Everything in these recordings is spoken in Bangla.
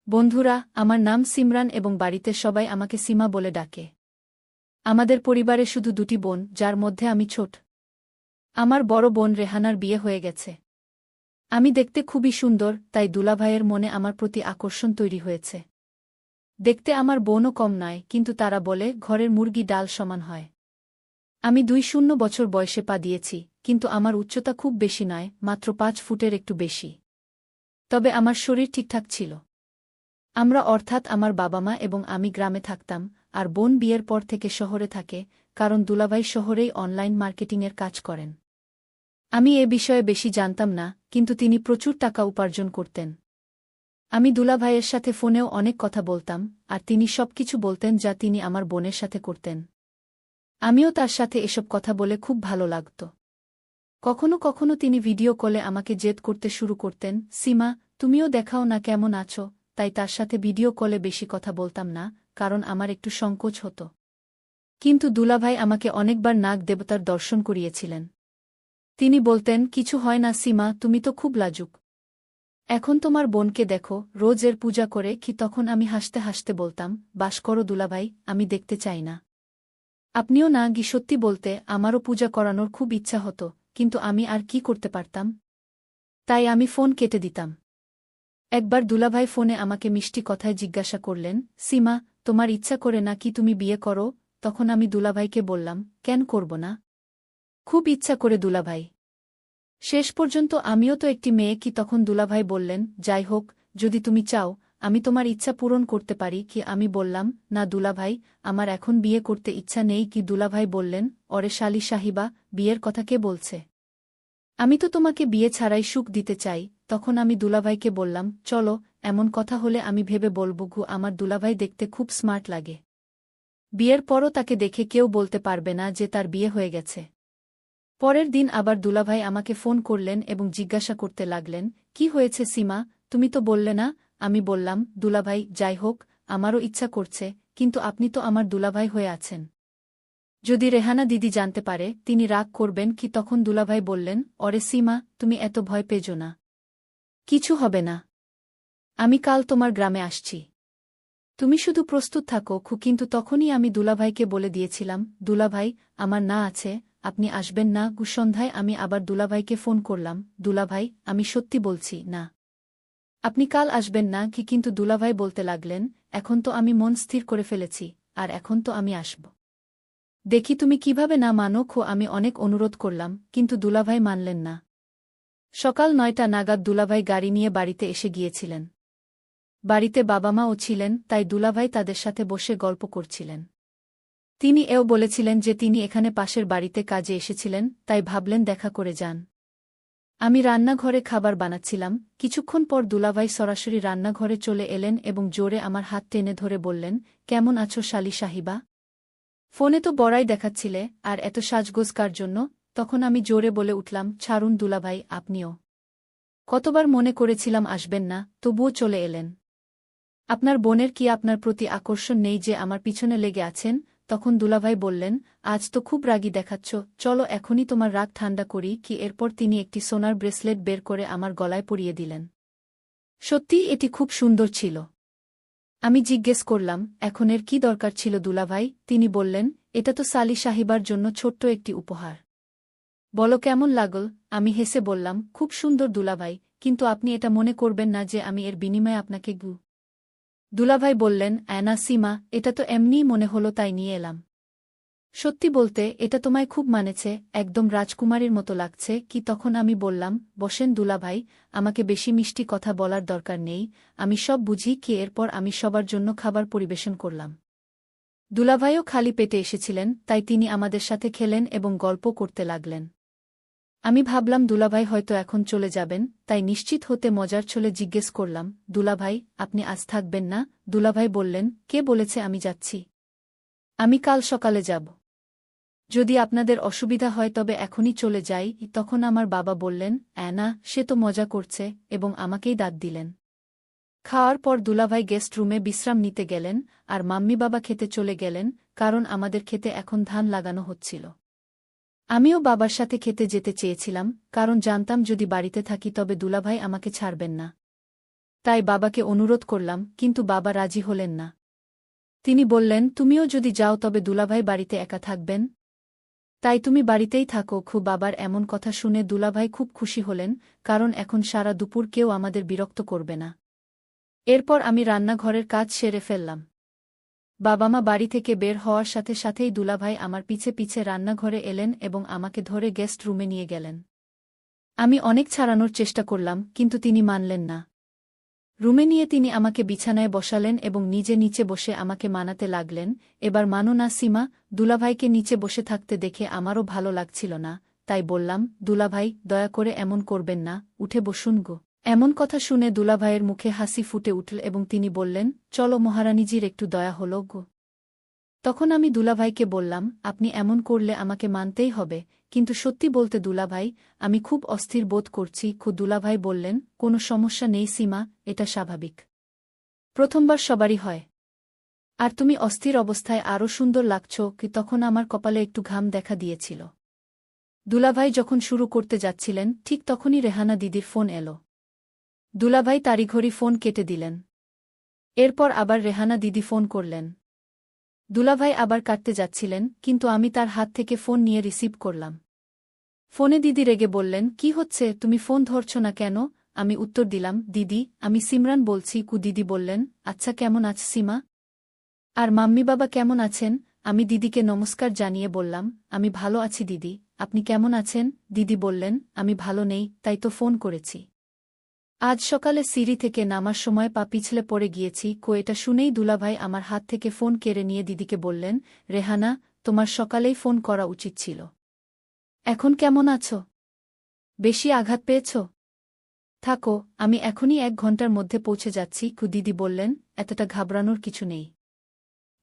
বন্ধুরা, আমার নাম সিমরান এবং বাড়িতে সবাই আমাকে সীমা বলে ডাকে। আমাদের পরিবারে শুধু দুটি বোন, যার মধ্যে আমি ছোট। আমার বড় বোন রেহানার বিয়ে হয়ে গেছে। আমি দেখতে খুবই সুন্দর, তাই দুলাভাইয়ের মনে আমার প্রতি আকর্ষণ তৈরি হয়েছে। দেখতে আমার বোনও কম নয়, কিন্তু তারা বলে ঘরের মুরগি ডাল সমান হয়। আমি 2-0 বছর বয়সে পা দিয়েছি, কিন্তু আমার উচ্চতা খুব বেশি নয়, মাত্র 5 ফুটের একটু বেশি। তবে আমার শরীর ঠিকঠাক ছিল। আমরা অর্থাৎ আমার বাবা মা এবং আমি গ্রামে থাকতাম, আর বোন বিয়ের পর থেকে শহরে থাকে, কারণ দুলাভাই শহরেই অনলাইন মার্কেটিংয়ের কাজ করেন। আমি এ বিষয়ে বেশি জানতাম না, কিন্তু তিনি প্রচুর টাকা উপার্জন করতেন। আমি দুলাভাইয়ের সাথে ফোনেও অনেক কথা বলতাম, আর তিনি সবকিছু বলতেন যা তিনি আমার বোনের সাথে করতেন। আমিও তার সাথে এসব কথা বলে খুব ভালো লাগত। কখনো কখনো তিনি ভিডিও কলে আমাকে জেদ করতে শুরু করতেন, সীমা, তুমিও দেখাও না কেমন আছো। তাই তার সাথে ভিডিও কলে বেশি কথা বলতাম না, কারণ আমার একটু সংকোচ হতো। কিন্তু দুলাভাই আমাকে অনেকবার নাগ দেবতার দর্শন করিয়েছিলেন। তিনি বলতেন, কিছু হয় না সীমা, তুমি তো খুব লাজুক। এখন তোমার বোনকে দেখো, রোজ এর পূজা করে কি। তখন আমি হাসতে হাসতে বলতাম, বাস করো দুলাভাই, আমি দেখতে চাই না। আপনিও না গি। সত্যি বলতে আমারও পূজা করানোর খুব ইচ্ছা হতো, কিন্তু আমি আর কি করতে পারতাম। তাই আমি ফোন কেটে দিতাম। একবার দুলাভাই ফোনে আমাকে মিষ্টি কথায় জিজ্ঞাসা করলেন, সীমা, তোমার ইচ্ছা করে না কি তুমি বিয়ে করো? তখন আমি দুলাভাইকে বললাম, কেন করব না? খুব ইচ্ছা করে দুলাভাই। শেষ পর্যন্ত আমিও তো একটি মেয়ে কি। তখন দুলাভাই বললেন, যাই হোক, যদি তুমি চাও আমি তোমার ইচ্ছা পূরণ করতে পারি কি। আমি বললাম, না দুলাভাই, আমার এখন বিয়ে করতে ইচ্ছা নেই কি। দুলাভাই বললেন, অরে শালি সাহিবা, বিয়ের কথা কে বলছে? আমি তো তোমাকে বিয়ে ছাড়াই সুখ দিতে চাই। তখন আমি দুলাভাইকে বললাম, চলো, এমন কথা হলে আমি ভেবে বলব গু। আমার দুলাভাই দেখতে খুব স্মার্ট লাগে। বিয়ের পরও তাকে দেখে কেউ বলতে পারবে না যে তার বিয়ে হয়ে গেছে। পরের দিন আবার দুলাভাই আমাকে ফোন করলেন এবং জিজ্ঞাসা করতে লাগলেন, কি হয়েছে সীমা, তুমি তো বললে না। আমি বললাম, দুলাভাই, যাই হোক, আমারও ইচ্ছা করছে, কিন্তু আপনি তো আমার দুলাভাই হয়ে আছেন। যদি রেহানা দিদি জানতে পারে, তিনি রাগ করবেন কি। তখন দুলাভাই বললেন, অরে সীমা, তুমি এত ভয় পেজো না। কিছু হবে না। আমি কাল তোমার গ্রামে আসছি। তুমি শুধু প্রস্তুত থাকো খু। কিন্তু তখনই আমি দুলাভাইকে বলে দিয়েছিলাম, দুলাভাই, আমার না আছে, আপনি আসবেন না গু। সন্ধ্যায় আমি আবার দুলাভাইকে ফোন করলাম, দুলাভাই, আমি সত্যি বলছি না। আপনি কাল আসবেন না কি। কিন্তু দুলাভাই বলতে লাগলেন, এখন তো আমি মন স্থির করে ফেলেছি, আর এখন তো আমি আসব। দেখি তুমি কিভাবে না মানো খো। আমি অনেক অনুরোধ করলাম, কিন্তু দুলাভাই মানলেন না। সকাল 9টা নাগাদ দুলাভাই গাড়ি নিয়ে বাড়িতে এসে গিয়েছিলেন। বাড়িতে বাবা মাও ছিলেন, তাই দুলাভাই তাদের সাথে বসে গল্প করছিলেন। তিনি এও বলেছিলেন যে তিনি এখানে পাশের বাড়িতে কাজে এসেছিলেন, তাই ভাবলেন দেখা করে যান। আমি রান্নাঘরে খাবার বানাচ্ছিলাম। কিছুক্ষণ পর দুলাভাই সরাসরি রান্নাঘরে চলে এলেন এবং জোরে আমার হাত টেনে ধরে বললেন, কেমন আছো শালি সাহিবা? ফোনে তো বড়াই দেখাচ্ছিলে, আর এত সাজগোজ কার জন্য? তখন আমি জোরে বলে উঠলাম, ছাড়ুন দুলাভাই, আপনিও। কতবার মনে করেছিলাম আসবেন না, তবুও চলে এলেন। আপনার বোনের কি আপনার প্রতি আকর্ষণ নেই যে আমার পিছনে লেগে আছেন? তখন দুলাভাই বললেন, আজ তো খুব রাগী দেখাচ্ছ, চলো এখনই তোমার রাগ ঠান্ডা করি কি। এরপর তিনি একটি সোনার ব্রেসলেট বের করে আমার গলায় পরিয়ে দিলেন। সত্যিই এটি খুব সুন্দর ছিল। আমি জিজ্ঞেস করলাম, এখন এর কি দরকার ছিল দুলাভাই? তিনি বললেন, এটা তো সালি সাহিবার জন্য ছোট্ট একটি উপহার। বলো কেমন লাগল? আমি হেসে বললাম, খুব সুন্দর দুলাভাই, কিন্তু আপনি এটা মনে করবেন না যে আমি এর বিনিময়ে আপনাকে গু। দুলাভাই বললেন, অ্যানা সীমা, এটা তো এমনিই মনে হলো তাই নিয়ে এলাম। সত্যি বলতে এটা তোমায় খুব মানেছে, একদম রাজকুমারীর মতো লাগছে কি। তখন আমি বললাম, বসেন দুলাভাই, আমাকে বেশি মিষ্টি কথা বলার দরকার নেই, আমি সব বুঝি কি। এরপর আমি সবার জন্য খাবার পরিবেশন করলাম। দুলাভাইও খালি পেটে এসেছিলেন, তাই তিনি আমাদের সাথে খেলেন এবং গল্প করতে লাগলেন। আমি ভাবলাম দুলাভাই হয়তো এখন চলে যাবেন, তাই নিশ্চিত হতে মজার ছলে জিজ্ঞেস করলাম, দুলাভাই, আপনি আজ থাকবেন না? দুলাভাই বললেন, কে বলেছে আমি যাচ্ছি? আমি কাল সকালে যাব। যদি আপনাদের অসুবিধা হয় তবে এখনই চলে যাই। তখন আমার বাবা বললেন, অ্যানা, সে তো মজা করছে, এবং আমাকেই দাঁত দিলেন। খাওয়ার পর দুলাভাই গেস্ট রুমে বিশ্রাম নিতে গেলেন, আর মাম্মি বাবা খেতে চলে গেলেন, কারণ আমাদের খেতে এখন ধান লাগানো হচ্ছিল। আমিও বাবার সাথে খেতে যেতে চেয়েছিলাম, কারণ জানতাম যদি বাড়িতে থাকি তবে দুলাভাই আমাকে ছাড়বেন না। তাই বাবাকে অনুরোধ করলাম, কিন্তু বাবা রাজি হলেন না। তিনি বললেন, তুমিও যদি যাও তবে দুলাভাই বাড়িতে একা থাকবেন। তাই তুমি বাড়িতেই থাকো। বাবার এমন কথা শুনে দুলাভাই খুব খুশি হলেন, কারণ এখন সারা দুপুর কেউ আমাদের বিরক্ত করবে না। এরপর আমি রান্নাঘরের কাজ সেরে ফেললাম। বাবা-মা বাড়ি থেকে বের হওয়ার সাথে সাথেই দুলাভাই আমার পিছে পিছে রান্নাঘরে এলেন এবং আমাকে ধরে গেস্ট রুমে নিয়ে গেলেন। আমি অনেক ছাড়ানোর চেষ্টা করলাম, কিন্তু তিনি মানলেন না। রুমে নিয়ে তিনি আমাকে বিছানায় বসালেন এবং নিজে নিচে বসে আমাকে মানাতে লাগলেন, এবার মানো না সীমা। দুলাভাইকে নিচে বসে থাকতে দেখে আমারও ভালো লাগছিল না, তাই বললাম, দুলাভাই, দয়া করে এমন করবেন না, উঠে বসুন গো। এমন কথা শুনে দুলাভাইয়ের মুখে হাসি ফুটে উঠল এবং তিনি বললেন, চলো মহারানীজির একটু দয়া হল গো। তখন আমি দুলাভাইকে বললাম, আপনি এমন করলে আমাকে মানতেই হবে, কিন্তু সত্যি বলতে দুলাভাই, আমি খুব অস্থির বোধ করছি। দুলাভাই বললেন, কোনো সমস্যা নেই সীমা, এটা স্বাভাবিক। প্রথমবার সবারই হয়। আর তুমি অস্থির অবস্থায় আরও সুন্দর লাগছ। তখন আমার কপালে একটু ঘাম দেখা দিয়েছিল। দুলাভাই যখন শুরু করতে যাচ্ছিলেন, ঠিক তখনই রেহানা দিদির ফোন এলো। দুলাভাই তাড়িঘড়ি ফোন কেটে দিলেন। এরপর আবার রেহানা দিদি ফোন করলেন। দুলাভাই আবার কাটতে যাচ্ছিলেন, কিন্তু আমি তার হাত থেকে ফোন নিয়ে রিসিভ করলাম। ফোনে দিদি রেগে বললেন, কি হচ্ছে, তুমি ফোন ধরছ না কেন? আমি উত্তর দিলাম, দিদি, আমি সিমরান বলছি। দিদি বললেন, আচ্ছা, কেমন আছ সীমা? আর মাম্মি বাবা কেমন আছেন? আমি দিদিকে নমস্কার জানিয়ে বললাম, আমি ভালো আছি দিদি, আপনি কেমন আছেন? দিদি বললেন, আমি ভালো নেই, তাই তো ফোন করেছি। আজ সকালে সিঁড়ি থেকে নামার সময় পা পিছলে পড়ে গিয়েছি। এটা শুনেই দুলাভাই আমার হাত থেকে ফোন কেড়ে নিয়ে দিদিকে বললেন, রেহানা, তোমার সকালেই ফোন করা উচিত ছিল। এখন কেমন আছো? বেশি আঘাত পেয়েছ? থাকো, আমি এখনই 1 ঘন্টার মধ্যে পৌঁছে যাচ্ছি। দিদি বললেন, এতটা ঘাবড়ানোর কিছু নেই।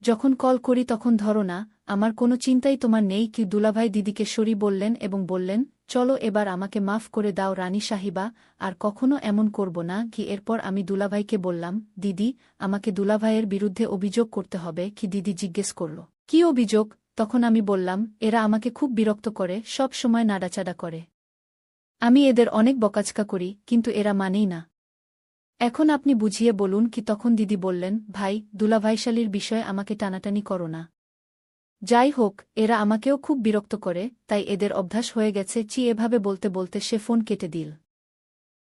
যখন কল করি তখন ধরো না, আমার কোনো চিন্তাই তোমার নেই। দুলাভাই দিদিকে সরি বললেন এবং বললেন, চলো এবার আমাকে মাফ করে দাও রানী সাহিবা, আর কখনো এমন করব না। এরপর আমি দুলাভাইকে বললাম, দিদি, আমাকে দুলাভাইয়ের বিরুদ্ধে অভিযোগ করতে হবে। দিদি জিজ্ঞেস করল, কি অভিযোগ? তখন আমি বললাম, এরা আমাকে খুব বিরক্ত করে, সব সময় নাড়াচাড়া করে। আমি এদের অনেক বকাঝকা করি, কিন্তু এরা মানেই না। এখন আপনি বুঝিয়ে বলুন। তখন দিদি বললেন, ভাই, দুলাভাইশালীর বিষয়ে আমাকে টানাটানি করো না। যাই হোক, এরা আমাকেও খুব বিরক্ত করে, তাই এদের অভ্যাস হয়ে গেছে। এভাবে বলতে বলতে সে ফোন কেটে দিল।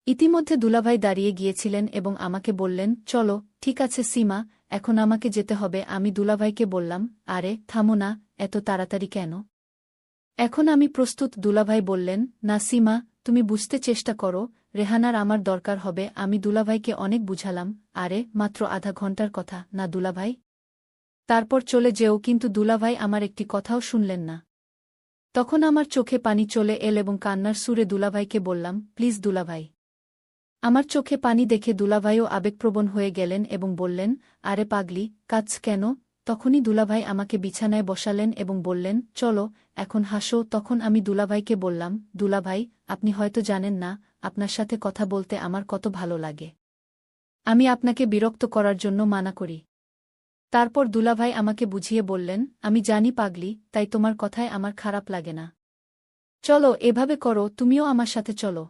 ইতিমধ্যে দুলাভাই দাঁড়িয়ে গিয়েছিলেন এবং আমাকে বললেন, চলো, ঠিক আছে সীমা, এখন আমাকে যেতে হবে। আমি দুলাভাইকে বললাম, আরে থামো না, এত তাড়াতাড়ি কেন? এখন আমি প্রস্তুত। দুলাভাই বললেন, না সীমা, তুমি বুঝতে চেষ্টা করো, রেহানার আমার দরকার হবে। আমি দুলাভাইকে অনেক বুঝালাম, আরে মাত্র আধা ঘন্টার কথা না দুলাভাই, তারপর চলে যেও। কিন্তু দুলাভাই আমার একটি কথাও শুনলেন না। তখন আমার চোখে পানি চলে এল এবং কান্নার সুরে দুলাভাইকে বললাম, প্লিজ দুলাভাই। আমার চোখে পানি দেখে দুলাভাইও আবেগপ্রবণ হয়ে গেলেন এবং বললেন, আরে পাগলি, কাঁদছ কেন? তখনই দুলাভাই আমাকে বিছানায় বসালেন এবং বললেন, চলো, এখন হাসো। তখন আমি দুলাভাইকে বললাম, দুলাভাই, আপনি হয়তো জানেন না, আপনার সাথে কথা বলতে আমার কত ভালো লাগে। আমি আপনাকে বিরক্ত করার জন্য মানা করি। তারপর দুলাভাই আমাকে বুঝিয়ে বললেন, আমি জানি পাগলি, তাই তোমার কথায় আমার খারাপ লাগে না। চলো, এভাবে করো, তুমিও আমার সাথে চলো।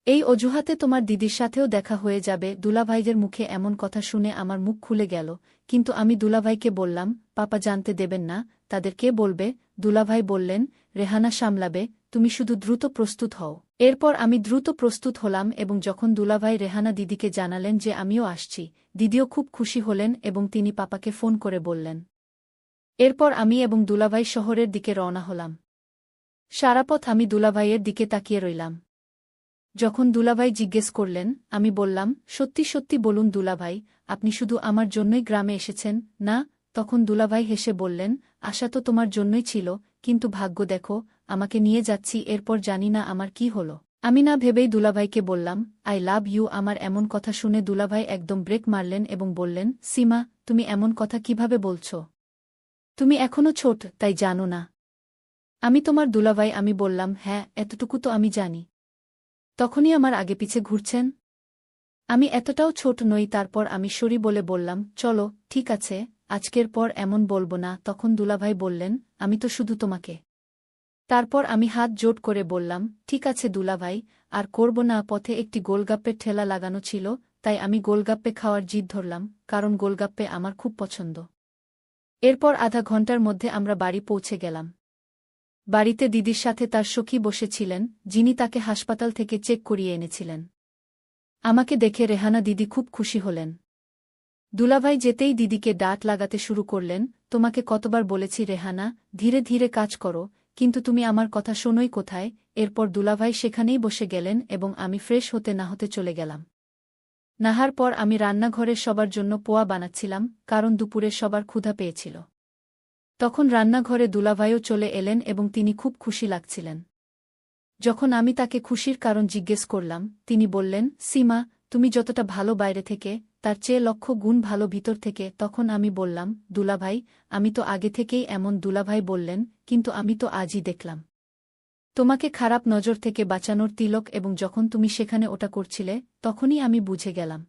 এই অজুহাতে তোমার দিদির সাথেও দেখা হয়ে যাবে। দুলাভাইদের মুখে এমন কথা শুনে আমার মুখ খুলে গেল, কিন্তু আমি দুলাভাইকে বললাম, পাপা জানতে দেবেন না, তাদের কে বলবে? দুলাভাই বললেন, রেহানা সামলাবে, তুমি শুধু দ্রুত প্রস্তুত হও। এরপর আমি দ্রুত প্রস্তুত হলাম এবং যখন দুলাভাই রেহানা দিদিকে জানালেন যে আমিও আসছি, দিদিও খুব খুশি হলেন এবং তিনি পাপাকে ফোন করে বললেন। এরপর আমি এবং দুলাভাই শহরের দিকে রওনা হলাম। সারাপথ আমি দুলাভাইয়ের দিকে তাকিয়ে রইলাম। যখন দুলাভাই জিজ্ঞেস করলেন, আমি বললাম, সত্যি সত্যি বলুন দুলাভাই, আপনি শুধু আমার জন্যই গ্রামে এসেছেন না? তখন দুলাভাই হেসে বললেন, আশা তো তোমার জন্যই ছিল, কিন্তু ভাগ্য দেখো, আমাকে নিয়ে যাচ্ছি। এরপর জানি না আমার কি হলো। আমি না ভেবেই দুলাভাইকে বললাম, আই লাভ ইউ। আমার এমন কথা শুনে দুলাভাই একদম ব্রেক মারলেন এবং বললেন, সীমা, তুমি এমন কথা কিভাবে বলছ? তুমি এখনো ছোট, তাই জানো না আমি তোমার দুলাভাই। আমি বললাম, হ্যাঁ, এতটুকু তো আমি জানি। তখনই আমার আগে পিছে ঘুরছেন? আমি এতটাও ছোট নই। তারপর আমি সরি বলে বললাম, চলো, ঠিক আছে, আজকের পর এমন বলবো না। তখন দুলাভাই বললেন, আমি তো শুধু তোমাকে। তারপর আমি হাত জোট করে বললাম, ঠিক আছে দুলাভাই, আর করব না। পথে একটি গোলগাপ্পের ঠেলা লাগানো ছিল, তাই আমি গোলগাপ্পে খাওয়ার জিদ ধরলাম, কারণ গোলগাপ্পে আমার খুব পছন্দ। এরপর আধা ঘন্টার মধ্যে আমরা বাড়ি পৌঁছে গেলাম। বাড়িতে দিদির সাথে তার সখী বসেছিলেন, যিনি তাকে হাসপাতাল থেকে চেক করিয়ে এনেছিলেন। আমাকে দেখে রেহানা দিদি খুব খুশি হলেন। দুলাভাই যেতেই দিদিকে ডাঁট লাগাতে শুরু করলেন, তোমাকে কতবার বলেছি রেহানা, ধীরে ধীরে কাজ করো, কিন্তু তুমি আমার কথা শোনোই কোথায়। এরপর দুলাভাই সেখানেই বসে গেলেন এবং আমি ফ্রেশ হতে না হতে চলে গেলাম। নাহার পর আমি রান্নাঘরে সবার জন্য পোয়া বানাচ্ছিলাম, কারণ দুপুরে সবার ক্ষুধা পেয়েছিল। তখন রান্নাঘরে দুলাভাইও চলে এলেন এবং তিনি খুব খুশি লাগছিলেন। যখন আমি তাকে খুশির কারণ জিজ্ঞেস করলাম, তিনি বললেন, সীমা, তুমি যতটা ভালো বাইরে থেকে, তার চেয়ে লক্ষ গুণ ভালো ভিতর থেকে। তখন আমি বললাম, দুলাভাই, আমি তো আগে থেকেই এমন। দুলাভাই বললেন, কিন্তু আমি তো আজই দেখলাম তোমাকে খারাপ নজর থেকে বাঁচানোর তিলক, এবং যখন তুমি সেখানে ওটা করছিলে, তখনই আমি বুঝে গেলাম।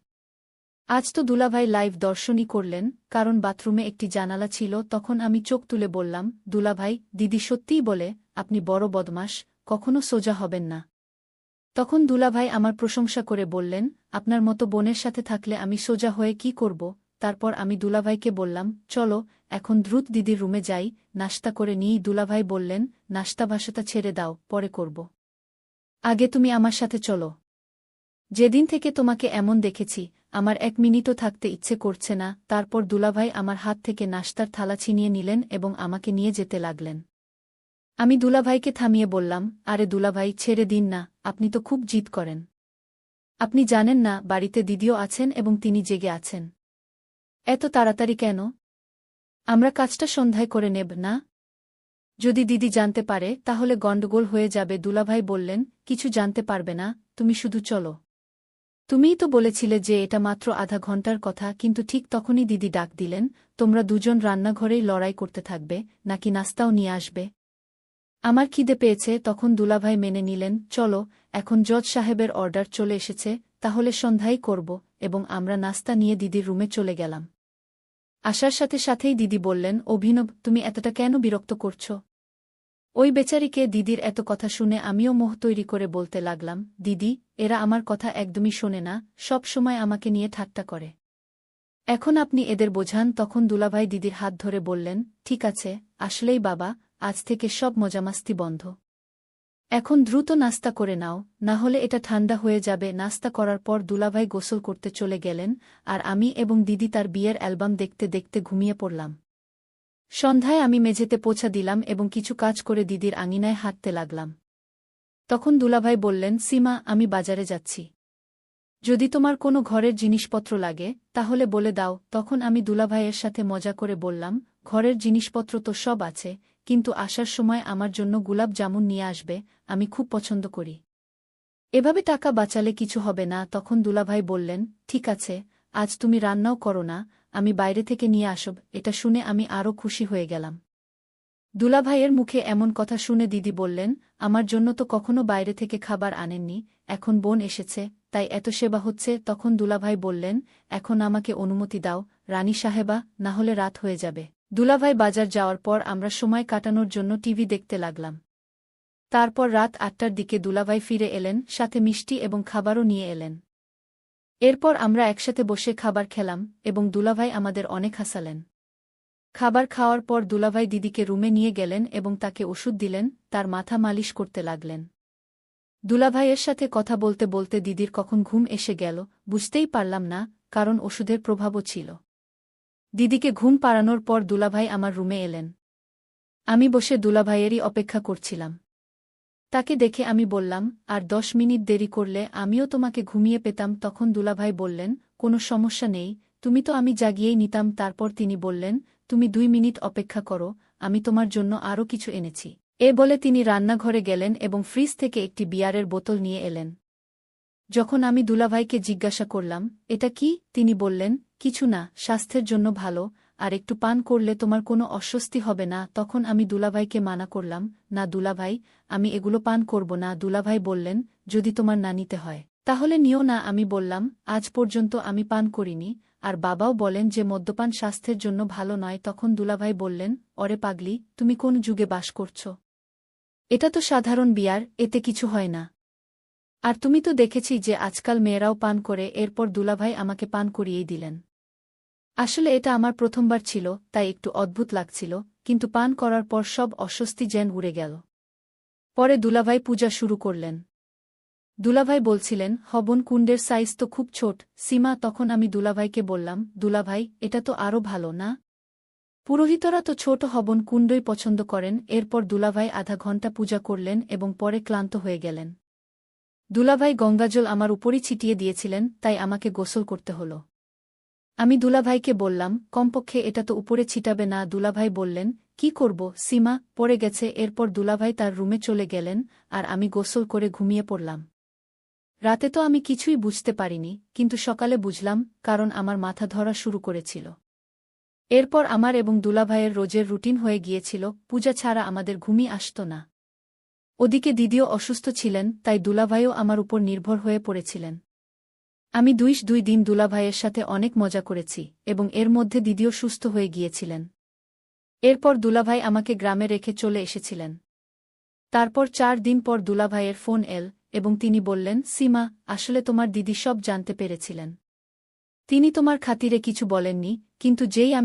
আজ তো দুলাভাই লাইভ দর্শনই করলেন, কারণ বাথরুমে একটি জানালা ছিল। তখন আমি চোখ তুলে বললাম, দুলাভাই, দিদি সত্যিই বলে, আপনি বড় বদমাশ, কখনো সোজা হবেন না। তখন দুলাভাই আমার প্রশংসা করে বললেন, আপনার মতো বোনের সাথে থাকলে আমি সোজা হয়ে কি করব। তারপর আমি দুলাভাইকে বললাম, চলো এখন দ্রুত দিদির রুমে যাই, নাশতা করে নিই। দুলাভাই বললেন, নাশতা ভাষাটা ছেড়ে দাও, পরে করব। আগে তুমি আমার সাথে চলো। যেদিন থেকে তোমাকে এমন দেখেছি, আমার 1 মিনিটও থাকতে ইচ্ছে করছে না। তারপর দুলাভাই আমার হাত থেকে নাশতার থালা ছিনিয়ে নিলেন এবং আমাকে নিয়ে যেতে লাগলেন। আমি দুলাভাইকে থামিয়ে বললাম, আরে দুলাভাই, ছেড়ে দিন না, আপনি তো খুব জিদ করেন। আপনি জানেন না বাড়িতে দিদিও আছেন এবং তিনি জেগে আছেন। এত তাড়াতাড়ি কেন? আমরা কাজটা সন্ধ্যায় করে নেব না? যদি দিদি জানতে পারে তাহলে গণ্ডগোল হয়ে যাবে। দুলাভাই বললেন, কিছু জানতে পারবে না, তুমি শুধু চলো। তুমিই তো বলেছিলে যে এটা মাত্র আধা ঘন্টার কথা। কিন্তু ঠিক তখনই দিদি ডাক দিলেন, তোমরা দুজন রান্নাঘরেই লড়াই করতে থাকবে, নাকি নাস্তাও নিয়ে আসবে? আমার খিদে পেয়েছে। তখন দুলাভাই মেনে নিলেন, চলো, এখন জজ সাহেবের অর্ডার চলে এসেছে, তাহলে সন্ধ্যাই করব। এবং আমরা নাস্তা নিয়ে দিদির রুমে চলে গেলাম। আসার সাথে সাথেই দিদি বললেন, অভিনব, তুমি এতটা কেন বিরক্ত করছ ওই বেচারিকে? দিদির এত কথা শুনে আমিও মোহ তৈরি করে বলতে লাগলাম, দিদি, এরা আমার কথা একদমই শোনে না, সব সময় আমাকে নিয়ে ঠাট্টা করে। এখন আপনি এদের বোঝান। তখন দুলাভাই দিদির হাত ধরে বললেন, ঠিক আছে, আসলেই বাবা, আজ থেকে সব মজামাস্তি বন্ধ। এখন দ্রুত নাস্তা করে নাও, না হলে এটা ঠান্ডা হয়ে যাবে। নাস্তা করার পর দুলাভাই গোসল করতে চলে গেলেন, আর আমি এবং দিদি তার বিয়ের অ্যালবাম দেখতে দেখতে ঘুমিয়ে পড়লাম। সন্ধ্যায় আমি মেঝেতে পোছা দিলাম এবং কিছু কাজ করে দিদির আঙিনায় হাঁটতে লাগলাম। তখন দুলাভাই বললেন, সীমা, আমি বাজারে যাচ্ছি। যদি তোমার কোনো ঘরের জিনিসপত্র লাগে তাহলে বলে দাও। তখন আমি দুলাভাইয়ের সাথে মজা করে বললাম, ঘরের জিনিসপত্র তো সব আছে, কিন্তু আসার সময় আমার জন্য গুলাব জামুন নিয়ে আসবে, আমি খুব পছন্দ করি। এভাবে টাকা বাঁচালে কিছু হবে না। তখন দুলাভাই বললেন, ঠিক আছে, আজ তুমি রান্নাও করো না, আমি বাইরে থেকে নিয়ে আসব। এটা শুনে আমি আরও খুশি হয়ে গেলাম। দুলাভাইয়ের মুখে এমন কথা শুনে দিদি বললেন, আমার জন্য তো কখনো বাইরে থেকে খাবার আনেননি, এখন বোন এসেছে, তাই এত সেবা হচ্ছে। তখন দুলাভাই বললেন, এখন আমাকে অনুমতি দাও রানী সাহেবা, না হলে রাত হয়ে যাবে। দুলাভাই বাজার যাওয়ার পর আমরা সময় কাটানোর জন্য টিভি দেখতে লাগলাম। তারপর রাত 8টার দিকে দুলাভাই ফিরে এলেন, সাথে মিষ্টি এবং খাবারও নিয়ে এলেন। এরপর আমরা একসাথে বসে খাবার খেলাম এবং দুলাভাই আমাদের অনেক হাসালেন। খাবার খাওয়ার পর দুলাভাই দিদিকে রুমে নিয়ে গেলেন এবং তাকে ওষুধ দিলেন, তার মাথা মালিশ করতে লাগলেন। দুলাভাইয়ের সাথে কথা বলতে বলতে দিদির কখন ঘুম এসে গেল বুঝতেই পারলাম না, কারণ ওষুধের প্রভাবও ছিল। দিদিকে ঘুম পাড়ানোর পর দুলাভাই আমার রুমে এলেন। আমি বসে দুলাভাইয়েরই অপেক্ষা করছিলাম। তাকে দেখে আমি বললাম, আর 10 মিনিট দেরি করলে আমিও তোমাকে ঘুমিয়ে পেতাম। তখন দুলাভাই বললেন, কোনো সমস্যা নেই, তুমি তো আমি জাগিয়েই নিতাম। তারপর তিনি বললেন, তুমি 2 মিনিট অপেক্ষা করো, আমি তোমার জন্য আরও কিছু এনেছি। এ বলে তিনি রান্নাঘরে গেলেন এবং ফ্রিজ থেকে একটি বিয়ারের বোতল নিয়ে এলেন। যখন আমি দুলাভাইকে জিজ্ঞাসা করলাম, এটা কি? তিনি বললেন, কিছু না, স্বাস্থ্যের জন্য ভালো, আর একটু পান করলে তোমার কোনো অস্বস্তি হবে না। তখন আমি দুলাভাইকে মানা করলাম, না দুলাভাই, আমি এগুলো পান করব না। দুলাভাই বললেন, যদি তোমার না নিতে হয় তাহলে নিও না। আমি বললাম, আজ পর্যন্ত আমি পান করিনি, আর বাবাও বলেন যে মদ্যপান স্বাস্থ্যের জন্য ভালো নয়। তখন দুলাভাই বললেন, অরে পাগলি, তুমি কোন যুগে বাস করছ? এটা তো সাধারণ বিয়ার, এতে কিছু হয় না। আর তুমি তো দেখেছি যে আজকাল মেয়েরাও পান করে, এরপর দুলাভাই আমাকে পান করিয়েই দিলেন। আসলে এটা আমার প্রথমবার ছিল, তাই একটু অদ্ভুত লাগছিল, কিন্তু পান করার পর সব অস্বস্তি যেন উড়ে গেল। পরে দুলাভাই পূজা শুরু করলেন। দুলাভাই বলছিলেন, হবন কুণ্ডের সাইজ তো খুব ছোট সীমা। তখন আমি দুলাভাইকে বললাম, দুলাভাই, এটা তো আরও ভালো না? পুরোহিতরা তো ছোট হবন কুণ্ডই পছন্দ করেন। এরপর দুলাভাই আধা ঘণ্টা পূজা করলেন এবং পরে ক্লান্ত হয়ে গেলেন। দুলাভাই গঙ্গাজল আমার উপরই ছিটিয়ে দিয়েছিলেন, তাই আমাকে গোসল করতে হল। আমি দুলাভাইকে বললাম, কমপক্ষে এটা তো উপরে ছিটাবে না? দুলাভাই বললেন, কি করব সীমা, পড়ে গেছে। এরপর দুলাভাই তার রুমে চলে গেলেন, আর আমি গোসল করে ঘুমিয়ে পড়লাম। রাতে তো আমি কিছুই বুঝতে পারিনি, কিন্তু সকালে বুঝলাম, কারণ আমার মাথা ধরা শুরু করেছিল। এরপর আমার এবং দুলাভাইয়ের রোজের রুটিন হয়ে গিয়েছিল, পূজা ছাড়া আমাদের ঘুমই আসত না। ওদিকে দিদিও অসুস্থ ছিলেন, তাই দুলাভাইও আমার উপর নির্ভর হয়ে পড়েছিলেন। আমি 2 দিন দুলাভাইয়ের সাথে অনেক মজা করেছি, এবং এর মধ্যে দিদিও সুস্থ হয়ে গিয়েছিলেন। এরপর দুলাভাই আমাকে গ্রামে রেখে চলে এসেছিলেন। তারপর 4 দিন পর দুলাভাইয়ের ফোন এল, এবং তিনি বললেন, সীমা, আসলে তোমার দিদি সব জানতে পেরেছিলেন। তিনি তোমার খাতিরে কিছু বলেননি, কিন্তু যেই আমি